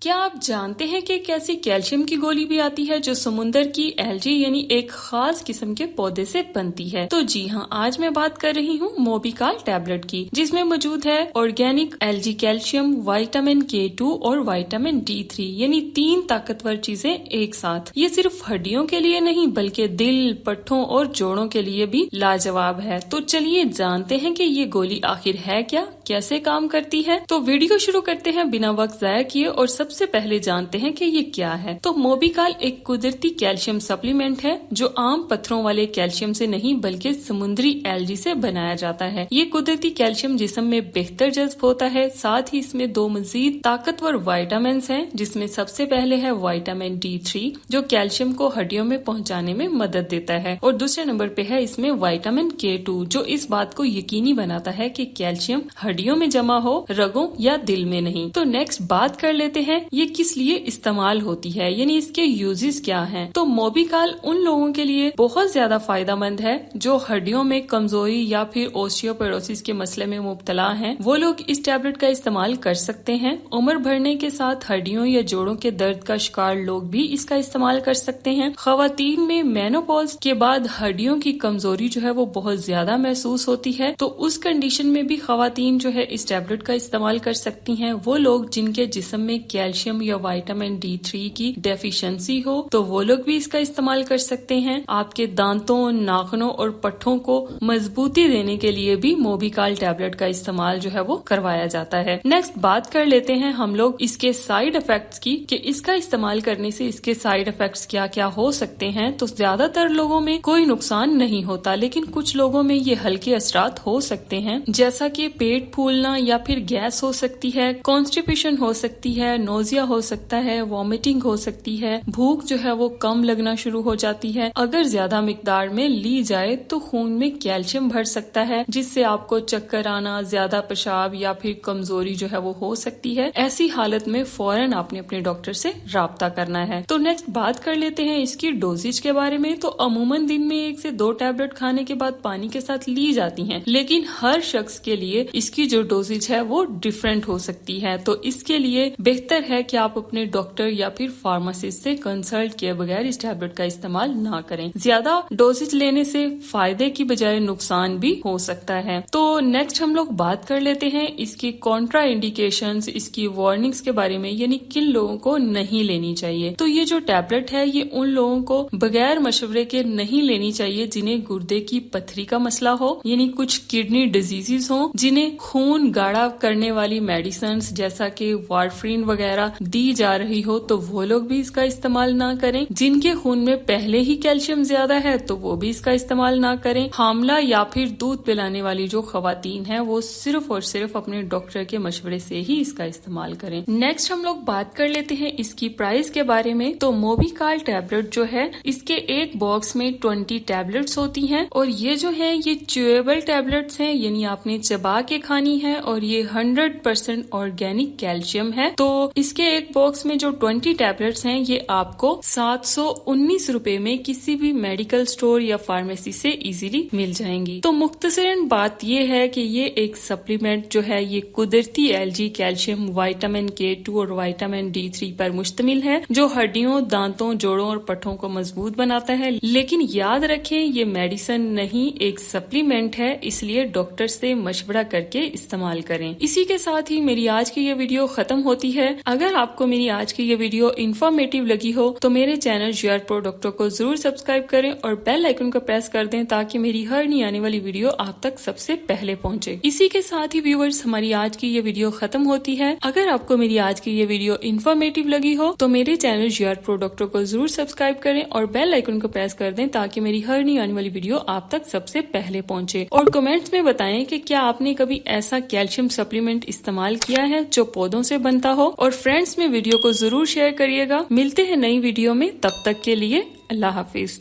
کیا آپ جانتے ہیں کہ ایک ایسی کیلشیم کی گولی بھی آتی ہے جو سمندر کی ایلجی یعنی ایک خاص قسم کے پودے سے بنتی ہے؟ تو جی ہاں، آج میں بات کر رہی ہوں موبیکال ٹیبلٹ کی، جس میں موجود ہے organic algae calcium, vitamin K2 اور وائٹامن D3 یعنی 3 طاقتور چیزیں ایک ساتھ۔ یہ صرف ہڈیوں کے لیے نہیں بلکہ دل، پٹھوں اور جوڑوں کے لیے بھی لاجواب ہے۔ تو چلیے جانتے ہیں کہ یہ گولی آخر ہے کیا، کیسے کام کرتی ہے۔ تو ویڈیو شروع کرتے ہیں بنا وقت ضائع کیے اور سب سے پہلے جانتے ہیں کہ یہ کیا ہے۔ تو موبیکال ایک قدرتی کیلشیم سپلیمنٹ ہے جو عام پتھروں والے کیلشیم سے نہیں بلکہ سمندری ایلجی سے بنایا جاتا ہے۔ یہ قدرتی کیلشیم جسم میں بہتر جذب ہوتا ہے، ساتھ ہی اس میں 2 مزید طاقتور وائٹامنز ہیں، جس میں سب سے پہلے ہے وائٹامن D3 جو کیلشیم کو ہڈیوں میں پہنچانے میں مدد دیتا ہے، اور دوسرے نمبر پہ ہے اس میں وائٹامن K2 جو اس بات کو یقینی بناتا ہے کہ کیلشیم ہڈیوں میں جمع ہو، رگوں یا دل میں نہیں۔ تو نیکسٹ بات کر لیتے ہیں یہ کس لیے استعمال ہوتی ہے، یعنی اس کے یوزز کیا ہیں۔ تو موبیکال ان لوگوں کے لیے بہت زیادہ فائدہ مند ہے جو ہڈیوں میں کمزوری یا پھر اوسٹیوپوروسس کے مسئلے میں مبتلا ہیں، وہ لوگ اس ٹیبلٹ کا استعمال کر سکتے ہیں۔ عمر بڑھنے کے ساتھ ہڈیوں یا جوڑوں کے درد کا شکار لوگ بھی اس کا استعمال کر سکتے ہیں۔ خواتین میں مینوپاز کے بعد ہڈیوں کی کمزوری جو ہے وہ بہت زیادہ محسوس ہوتی ہے، تو اس کنڈیشن میں بھی خواتین جو ہے اس ٹیبلٹ کا استعمال کر سکتی ہیں۔ وہ لوگ جن کے جسم میں کیلشیم یا وائٹامن D3 کی ڈیفیشنسی ہو تو وہ لوگ بھی اس کا استعمال کر سکتے ہیں۔ آپ کے دانتوں، ناخنوں اور پٹھوں کو مضبوطی دینے کے لیے بھی موبیکال ٹیبلٹ کا استعمال جو ہے وہ کروایا جاتا ہے۔ نیکسٹ بات کر لیتے ہیں ہم لوگ اس کے سائیڈ افیکٹس کی کہ اس کا استعمال کرنے سے اس کے سائیڈ افیکٹس کیا کیا ہو سکتے ہیں۔ تو زیادہ تر لوگوں میں کوئی نقصان نہیں ہوتا، لیکن کچھ لوگوں میں یہ ہلکے اثرات ہو سکتے ہیں، جیسا کہ پیٹ پھولنا یا پھر گیس ہو سکتی ہے، کانسٹیپیشن ہو سکتی ہے، نوزیا ہو سکتا ہے، وامٹنگ ہو سکتی ہے، بھوک جو ہے وہ کم لگنا شروع ہو جاتی ہے۔ اگر زیادہ مقدار میں لی جائے تو خون میں کیلشیم بڑھ سکتا ہے، جس سے آپ کو چکر آنا، زیادہ پیشاب یا پھر کمزوری جو ہے وہ ہو سکتی ہے۔ ایسی حالت میں فوراً آپ نے اپنے ڈاکٹر سے رابطہ کرنا ہے۔ تو نیکسٹ بات کر لیتے ہیں اس کی ڈوزیج کے بارے میں۔ تو عموماً دن میں 1 سے 2 ٹیبلٹ کھانے کے بعد پانی کے ساتھ لی جاتی ہیں، لیکن ہر شخص کے لیے اس کی جو ڈوزیج ہے وہ ڈیفرنٹ ہو سکتی ہے۔ تو اس کے لیے بہتر ہے کہ آپ اپنے ڈاکٹر یا پھر فارماسسٹ سے کنسلٹ کیے بغیر اس ٹیبلٹ کا استعمال نہ کریں۔ زیادہ ڈوزیج لینے سے فائدے کی بجائے نقصان بھی ہو سکتا ہے۔ تو نیکسٹ ہم لوگ بات کر لیتے ہیں اس کی کنٹرا انڈیکیشنز، اس کی وارننگز کے بارے میں، یعنی کن لوگوں کو نہیں لینی چاہیے۔ تو یہ جو ٹیبلٹ ہے یہ ان لوگوں کو بغیر مشورے کے نہیں لینی چاہیے جنہیں گردے کی پتھری کا مسئلہ ہو، یعنی کچھ کڈنی ڈیزیزز ہوں، جنہیں خون گاڑھا کرنے والی میڈیسنز جیسا کہ وارفرین وغیرہ دی جا رہی ہو تو وہ لوگ بھی اس کا استعمال نہ کریں۔ جن کے خون میں پہلے ہی کیلشیم زیادہ ہے تو وہ بھی اس کا استعمال نہ کریں۔ حاملہ یا پھر دودھ پلانے والی جو خواتین ہیں وہ صرف اور صرف اپنے ڈاکٹر کے مشورے سے ہی اس کا استعمال کریں۔ نیکسٹ ہم لوگ بات کر لیتے ہیں اس کی پرائس کے بارے میں۔ تو موبیکال ٹیبلٹ جو ہے اس کے ایک باکس میں 20 ٹیبلٹس ہوتی ہیں، اور یہ جو ہے یہ چیویبل ٹیبلٹس ہیں، یعنی آپ نے چبا کے کھانی ہے، اور یہ 100% آرگینک کیلشیم ہے۔ تو اس کے ایک باکس میں جو 20 ٹیبلٹس ہیں یہ آپ کو 719 روپے میں کسی بھی میڈیکل سٹور یا فارمیسی سے ایزیلی مل جائیں گی۔ تو مختصراً بات یہ ہے کہ یہ ایک سپلیمنٹ جو ہے یہ قدرتی ایلجی کیلشیم، وائٹامن K2 اور وائٹامن D3 پر مشتمل ہے، جو ہڈیوں، دانتوں، جوڑوں اور پٹھوں کو مضبوط بناتا ہے۔ لیکن یاد رکھیں یہ میڈیسن نہیں، ایک سپلیمنٹ ہے، اس لیے ڈاکٹر سے مشورہ کر کے استعمال کریں۔ اسی کے ساتھ ہی میری آج کی یہ ویڈیو ختم ہوتی ہے۔ اگر آپ کو میری آج کی یہ ویڈیو انفارمیٹیو لگی ہو تو میرے چینل GR Pro ڈاکٹر کو ضرور سبسکرائب کریں اور بیل آئیکن کو پریس کر دیں تاکہ میری ہر نئی آنے والی ویڈیو آپ تک سب سے پہلے پہنچے۔ اسی کے ساتھ ہی ویورز ہماری آج کی یہ ویڈیو ختم ہوتی ہے۔ اگر آپ کو میری آج کی یہ ویڈیو انفارمیٹیو لگی ہو تو میرے چینل GR Pro ڈاکٹر کو ضرور سبسکرائب کریں اور بیل آئیکن کو پریس کر دیں تاکہ میری ہر نئی آنے والی ویڈیو آپ تک سب سے پہلے پہنچے۔ اور کمنٹس میں بتائیں کہ کیا آپ نے کبھی ایسا کیلشیم سپلیمنٹ استعمال کیا ہے جو پودوں سے بنتا ہو، اور فرینڈز میں ویڈیو کو ضرور شیئر کریے گا۔ ملتے ہیں نئی ویڈیو میں، تب تک کے لیے اللہ حافظ۔